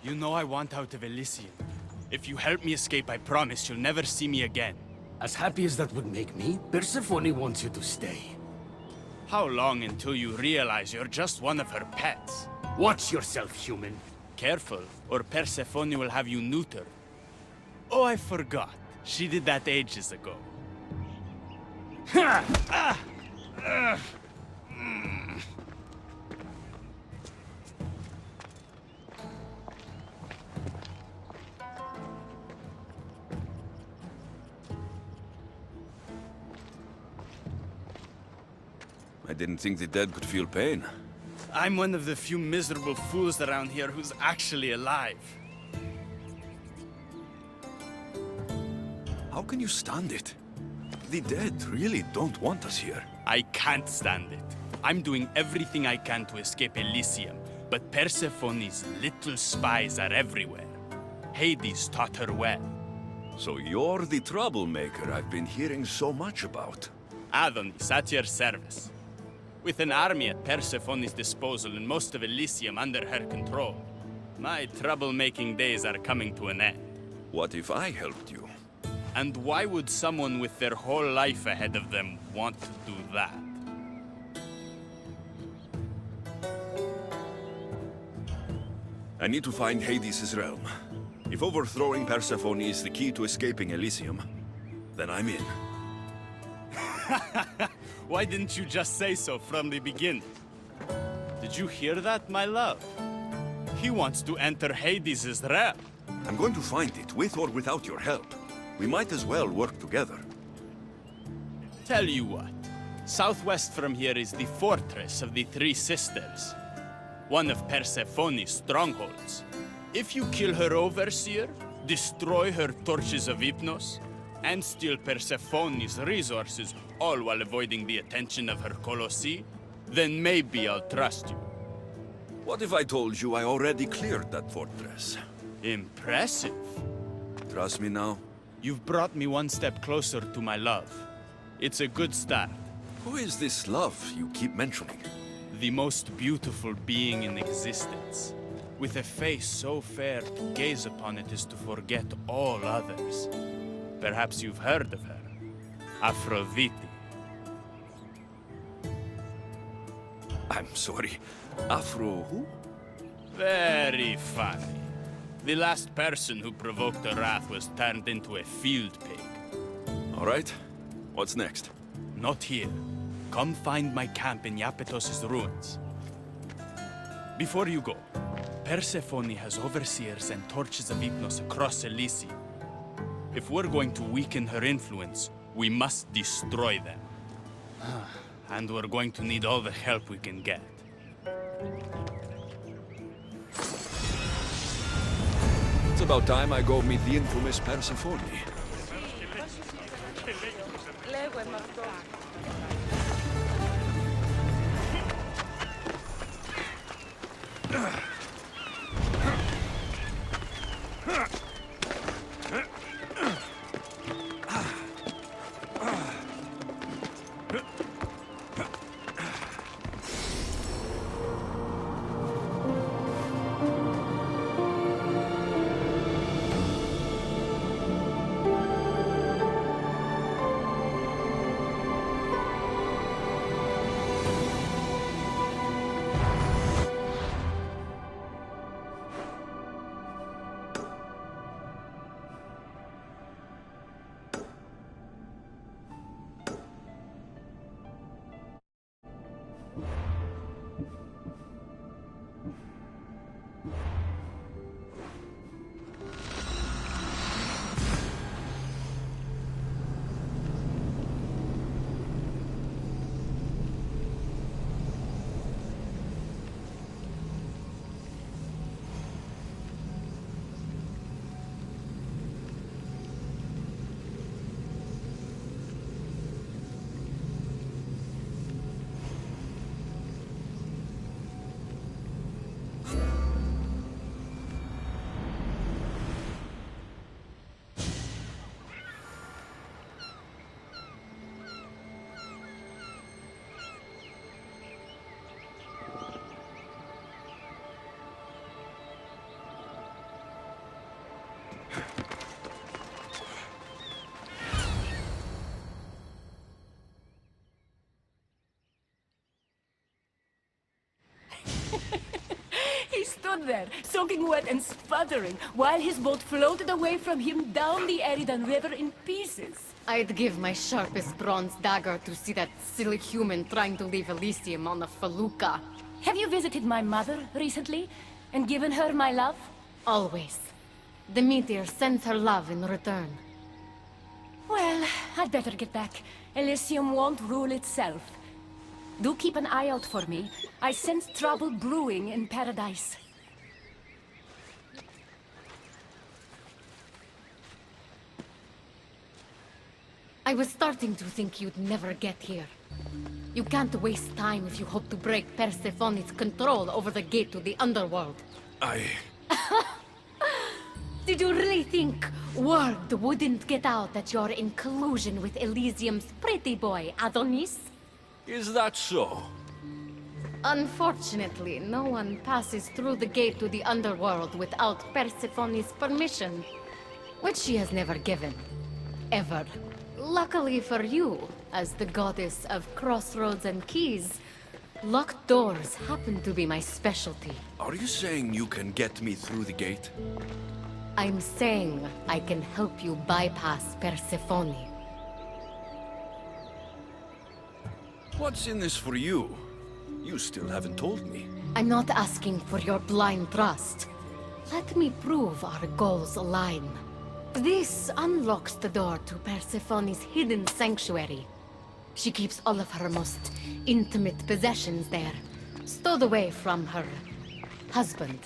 You know I want out of Elysium. If you help me escape, I promise you'll never see me again. As happy as that would make me, Persephone wants you to stay. How long until you realize you're just one of her pets? Watch yourself, human. Careful, or Persephone will have you neutered. Oh, I forgot. She did that ages ago. I didn't think the dead could feel pain. I'm one of the few miserable fools around here who's actually alive. How can you stand it? The dead really don't want us here. I can't stand it. I'm doing everything I can to escape Elysium, but Persephone's little spies are everywhere. Hades taught her well. So you're the troublemaker I've been hearing so much about. Adonis, at your service. With an army at Persephone's disposal and most of Elysium under her control, my troublemaking days are coming to an end. What if I helped you? And why would someone with their whole life ahead of them want to do that? I need to find Hades' realm. If overthrowing Persephone is the key to escaping Elysium, then I'm in. Why didn't you just say so from the beginning? Did you hear that, my love? He wants to enter Hades' realm. I'm going to find it, with or without your help. We might as well work together. Tell you what, southwest from here is the fortress of the Three Sisters, one of Persephone's strongholds. If you kill her overseer, destroy her torches of Hypnos, and steal Persephone's resources, all while avoiding the attention of her Colossi, then maybe I'll trust you. What if I told you I already cleared that fortress? Impressive. Trust me now? You've brought me one step closer to my love. It's a good start. Who is this love you keep mentioning? The most beautiful being in existence. With a face so fair, to gaze upon it is to forget all others. Perhaps you've heard of her. Aphrodite. I'm sorry. Afro who? Very funny. The last person who provoked her wrath was turned into a field pig. All right. What's next? Not here. Come find my camp in Iapetos' ruins. Before you go, Persephone has overseers and torches of Hypnos across Elysium. If we're going to weaken her influence, we must destroy them. And we're going to need all the help we can get. It's about time I go meet the infamous Persephone. stood there, soaking wet and sputtering, while his boat floated away from him down the Eridan River in pieces. I'd give my sharpest bronze dagger to see that silly human trying to leave Elysium on a felucca. Have you visited my mother recently, and given her my love? Always. The meteor sends her love in return. Well, I'd better get back. Elysium won't rule itself. Do keep an eye out for me. I sense trouble brewing in Paradise. I was starting to think you'd never get here. You can't waste time if you hope to break Persephone's control over the gate to the underworld. Did you really think word wouldn't get out that you're in collusion with Elysium's pretty boy, Adonis? Is that so? Unfortunately, no one passes through the gate to the underworld without Persephone's permission, which she has never given. Ever. Luckily for you, as the goddess of crossroads and keys, locked doors happen to be my specialty. Are you saying you can get me through the gate? I'm saying I can help you bypass Persephone. What's in this for you? You still haven't told me. I'm not asking for your blind trust. Let me prove our goals align. This unlocks the door to Persephone's hidden sanctuary. She keeps all of her most intimate possessions there, stowed away from her husband.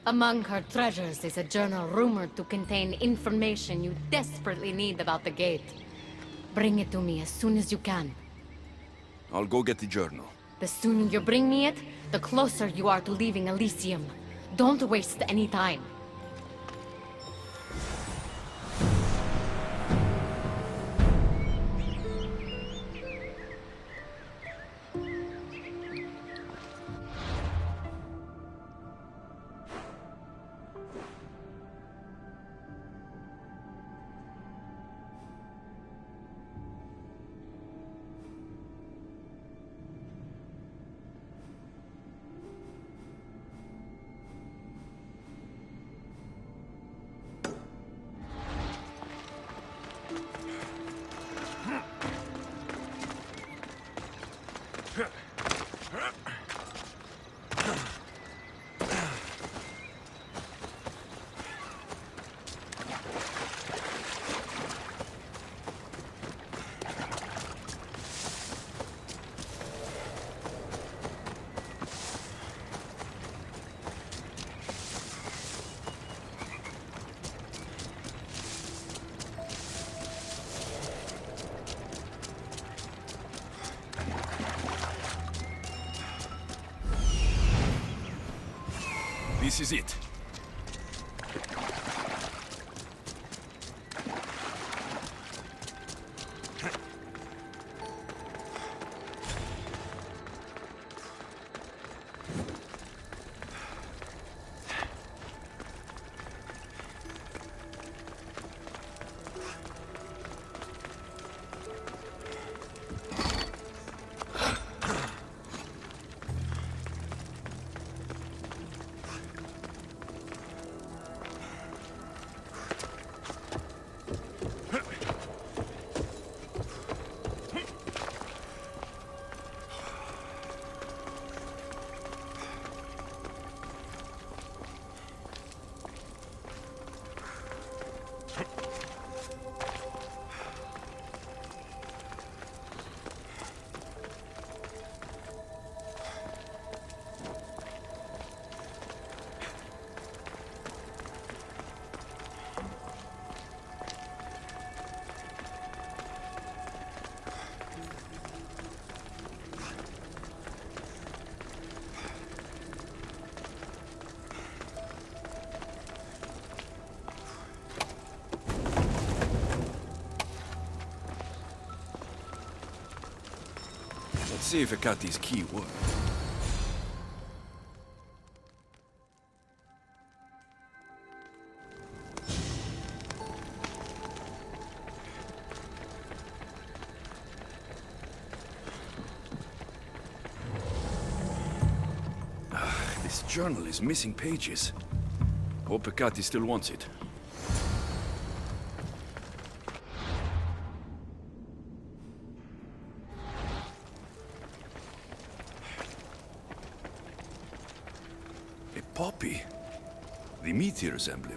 Among her treasures is a journal rumored to contain information you desperately need about the gate. Bring it to me as soon as you can. I'll go get the journal. The sooner you bring me it, the closer you are to leaving Elysium. Don't waste any time. This is it. Let's see if Akati's key works. This journal is missing pages. Hope Pecati still wants it. A poppy. The meteor's emblem.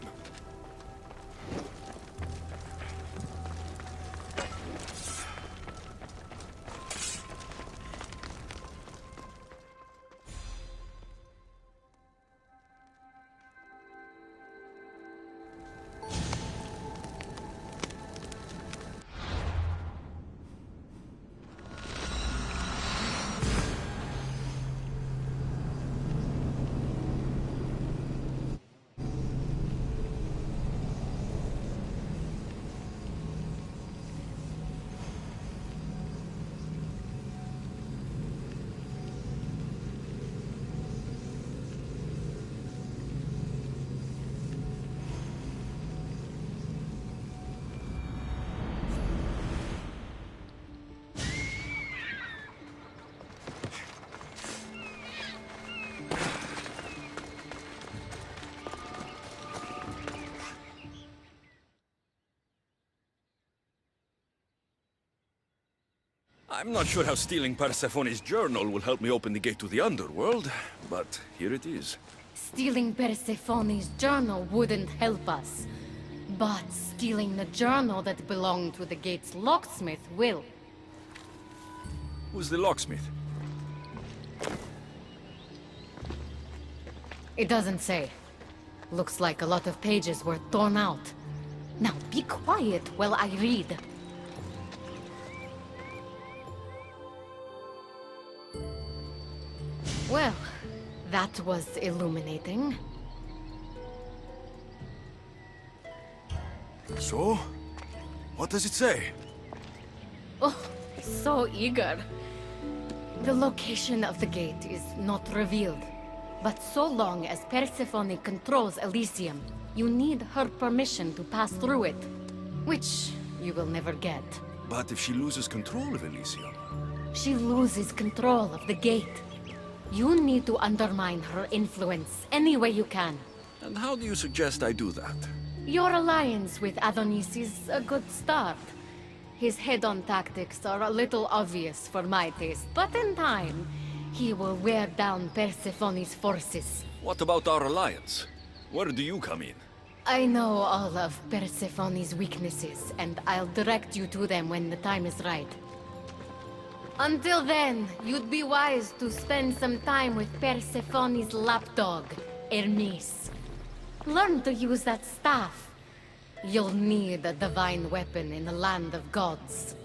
I'm not sure how stealing Persephone's journal will help me open the gate to the underworld, but here it is. Stealing Persephone's journal wouldn't help us. But stealing the journal that belonged to the gate's locksmith will. Who's the locksmith? It doesn't say. Looks like a lot of pages were torn out. Now be quiet while I read. Well, that was illuminating. So? What does it say? Oh, so eager. The location of the gate is not revealed. But so long as Persephone controls Elysium, you need her permission to pass through it. Which you will never get. But if she loses control of Elysium? She loses control of the gate. You need to undermine her influence any way you can. And how do you suggest I do that? Your alliance with Adonis is a good start. His head-on tactics are a little obvious for my taste, but in time, he will wear down Persephone's forces. What about our alliance? Where do you come in? I know all of Persephone's weaknesses, and I'll direct you to them when the time is right. Until then, you'd be wise to spend some time with Persephone's lapdog, Hermes. Learn to use that staff. You'll need a divine weapon in the land of gods.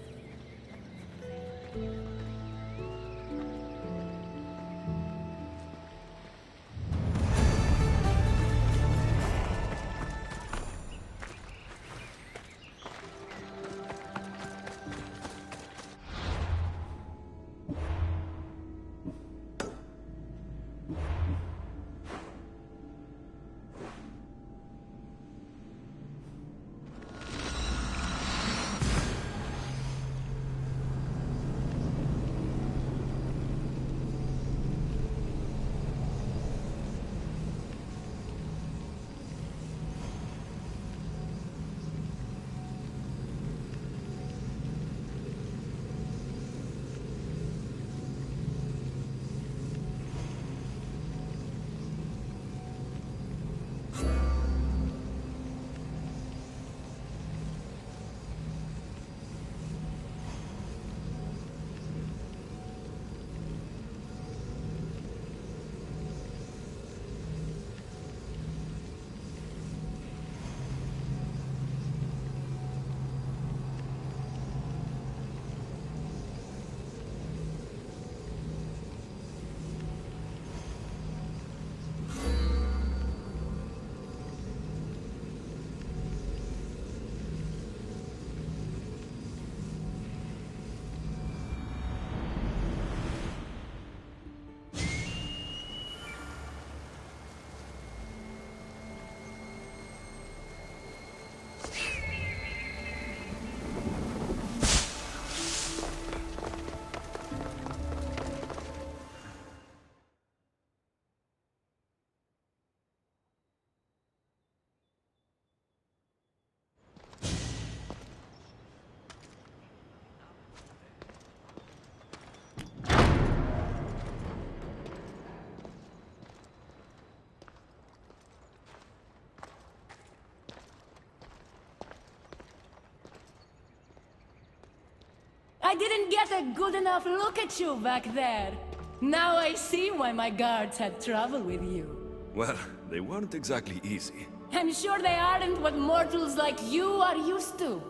I didn't get a good enough look at you back there. Now I see why my guards had trouble with you. Well, they weren't exactly easy. I'm sure they aren't what mortals like you are used to.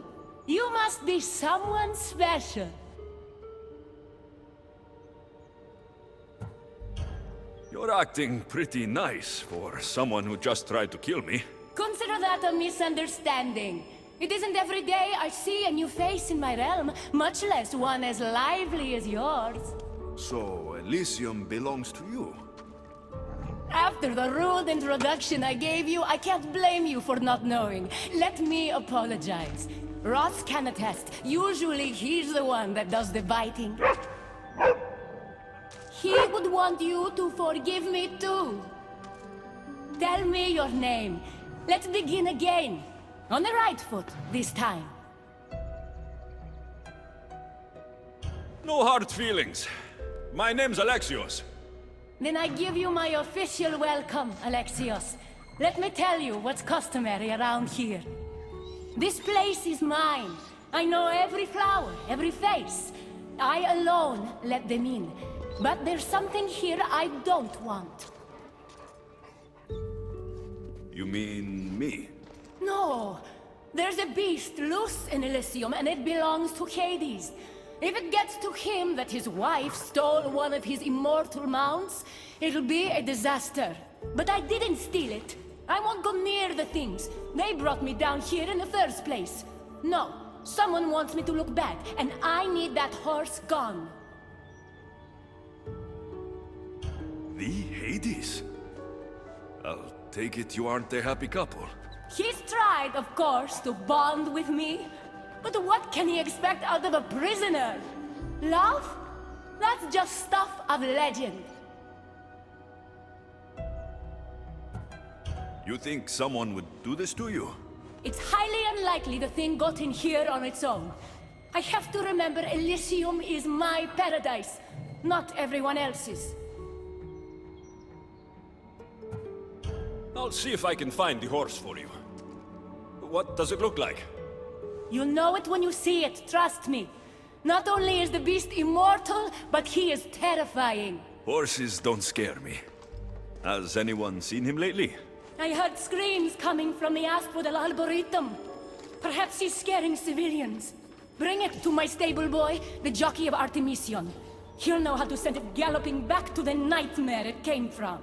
You must be someone special. You're acting pretty nice for someone who just tried to kill me. Consider that a misunderstanding. It isn't every day I see a new face in my realm, much less one as lively as yours. So, Elysium belongs to you? After the rude introduction I gave you, I can't blame you for not knowing. Let me apologize. Ross can attest. Usually he's the one that does the biting. He would want you to forgive me too. Tell me your name. Let's begin again. On the right foot, this time. No hard feelings. My name's Alexios. Then I give you my official welcome, Alexios. Let me tell you what's customary around here. This place is mine. I know every flower, every face. I alone let them in. But there's something here I don't want. You mean me? No. There's a beast loose in Elysium, and it belongs to Hades. If it gets to him that his wife stole one of his immortal mounts, it'll be a disaster. But I didn't steal it. I won't go near the things. They brought me down here in the first place. No, someone wants me to look bad, and I need that horse gone. The Hades? I'll take it you aren't a happy couple. He's tried, of course, to bond with me. But what can he expect out of a prisoner? Love? That's just stuff of legend. You think someone would do this to you? It's highly unlikely the thing got in here on its own. I have to remember Elysium is my paradise, not everyone else's. I'll see if I can find the horse for you. What does it look like? You'll know it when you see it, trust me. Not only is the beast immortal, but he is terrifying. Horses don't scare me. Has anyone seen him lately? I heard screams coming from the Asphodel Arboretum. Perhaps he's scaring civilians. Bring it to my stable boy, the jockey of Artemision. He'll know how to send it galloping back to the nightmare it came from.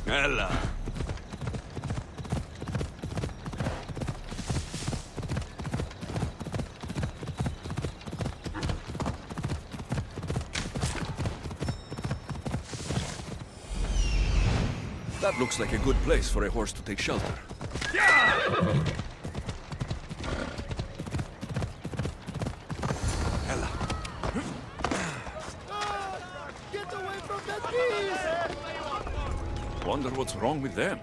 Ella. That looks like a good place for a horse to take shelter. Ella. Get away from that beast! Wonder what's wrong with them.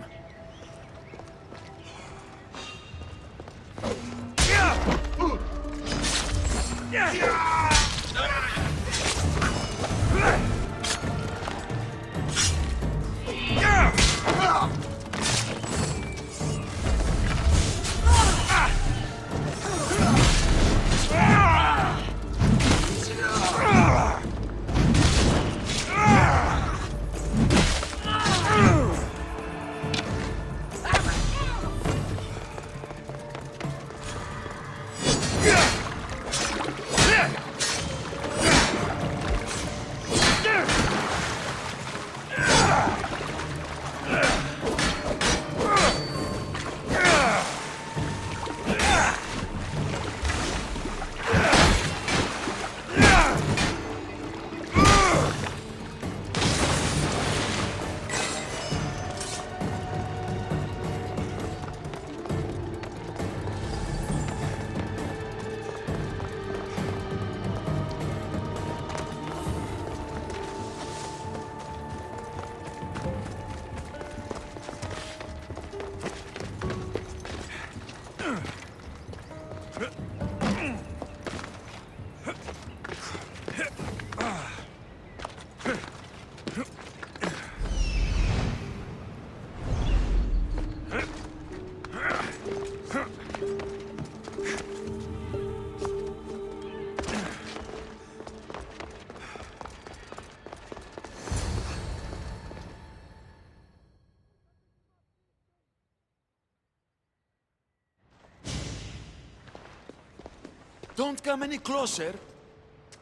Don't come any closer.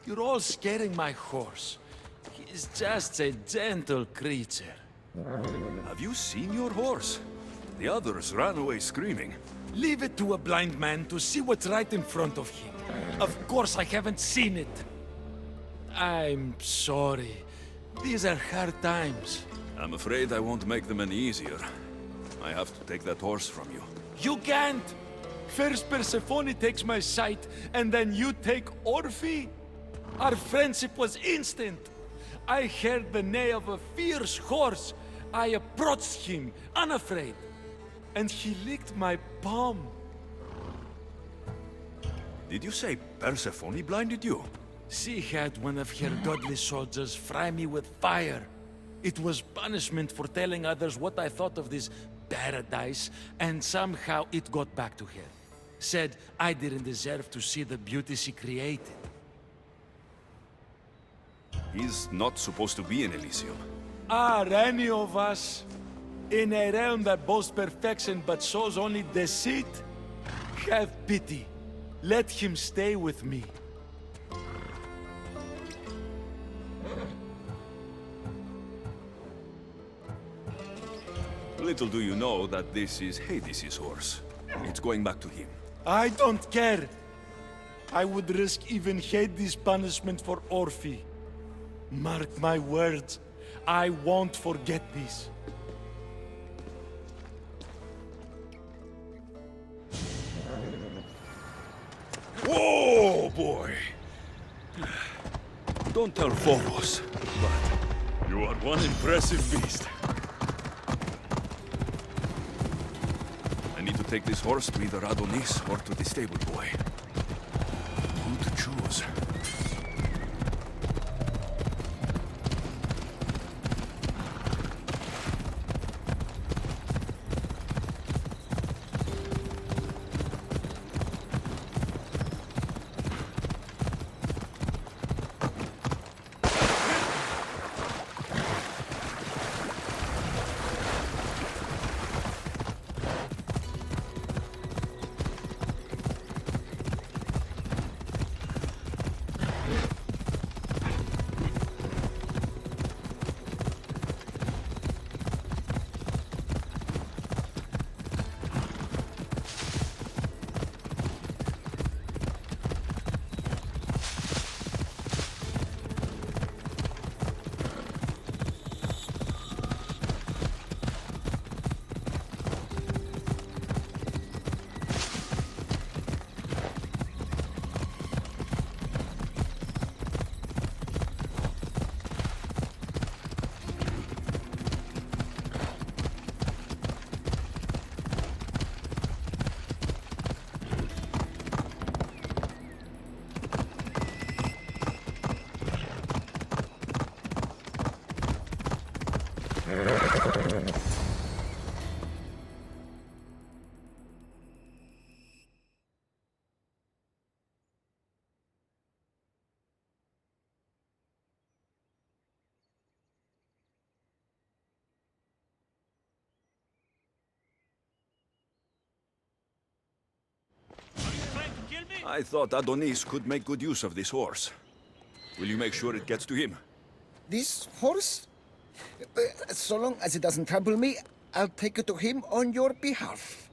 You're all scaring my horse. He's just a gentle creature. Have you seen your horse? The others ran away screaming. Leave it to a blind man to see what's right in front of him. Of course I haven't seen it. I'm sorry. These are hard times. I'm afraid I won't make them any easier. I have to take that horse from you. You can't! First Persephone takes my sight, and then you take Orphe? Our friendship was instant. I heard the neigh of a fierce horse. I approached him, unafraid. And he licked my palm. Did you say Persephone blinded you? She had one of her godly soldiers fry me with fire. It was punishment for telling others what I thought of this paradise, and somehow it got back to her. Said I didn't deserve to see the beauty she created. He's not supposed to be in Elysium. Are any of us in a realm that boasts perfection but shows only deceit? Have pity. Let him stay with me. Little do you know that this is Hades' horse. It's going back to him. I don't care. I would risk even Hades' punishment for Orphe. Mark my words, I won't forget this. Oh, boy! Don't tell Phobos, but you are one impressive beast. I need to take this horse to either Adonis or to the stable boy. Who to choose? I thought Adonis could make good use of this horse. Will you make sure it gets to him? This horse? So long as it doesn't trample me, I'll take it to him on your behalf.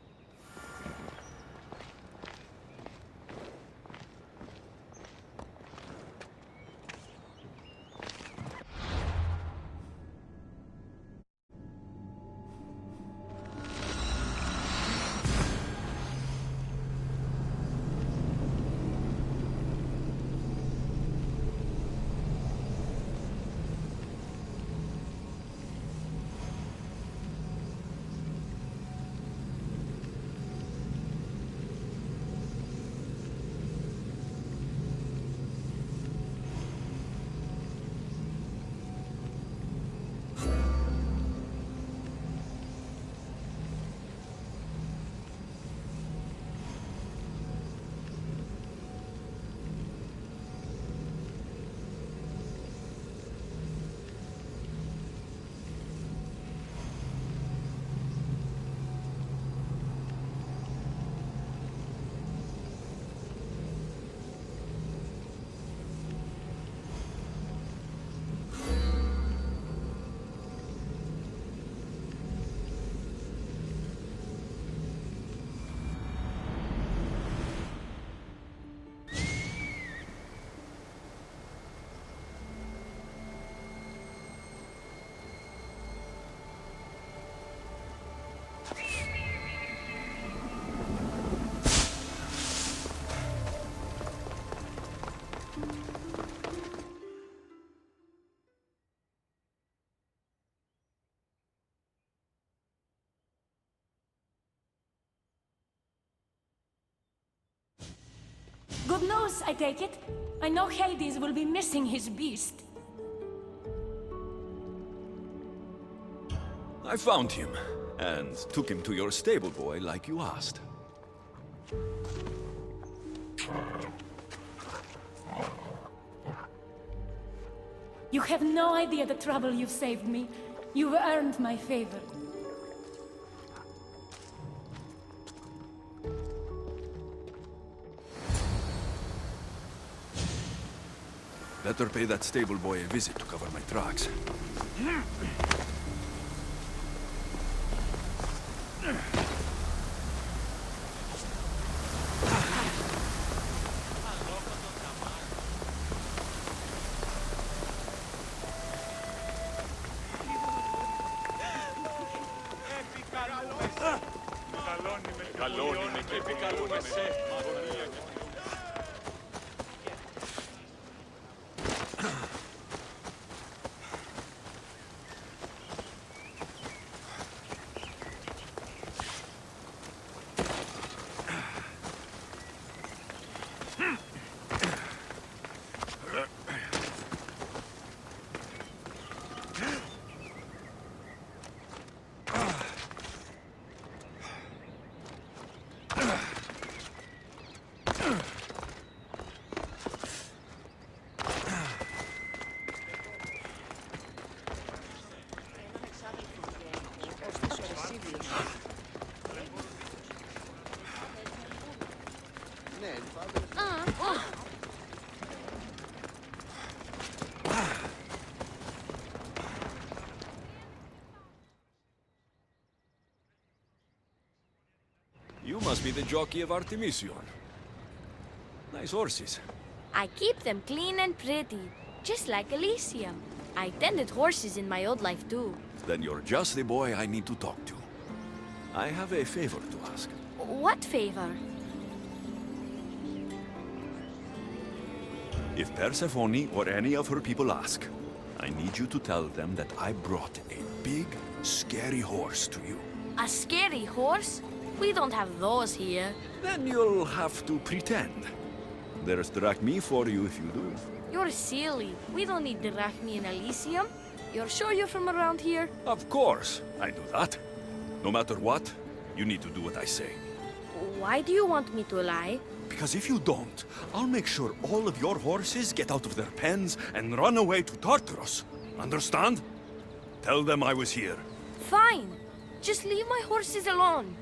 Good news, I take it. I know Hades will be missing his beast. I found him, and took him to your stable boy like you asked. You have no idea the trouble you've saved me. You've earned my favor. Better pay that stable boy a visit to cover my tracks. You must be the jockey of Artemision. Nice horses. I keep them clean and pretty, just like Elysium. I tended horses in my old life too. Then you're just the boy I need to talk to. I have a favor to ask. What favor? If Persephone or any of her people ask, I need you to tell them that I brought a big, scary horse to you. A scary horse? We don't have those here. Then you'll have to pretend. There's drachmi for you if you do. You're silly. We don't need drachmi in Elysium. You're sure you're from around here? Of course, I do that. No matter what, you need to do what I say. Why do you want me to lie? Because if you don't, I'll make sure all of your horses get out of their pens and run away to Tartarus. Understand? Tell them I was here. Fine. Just leave my horses alone.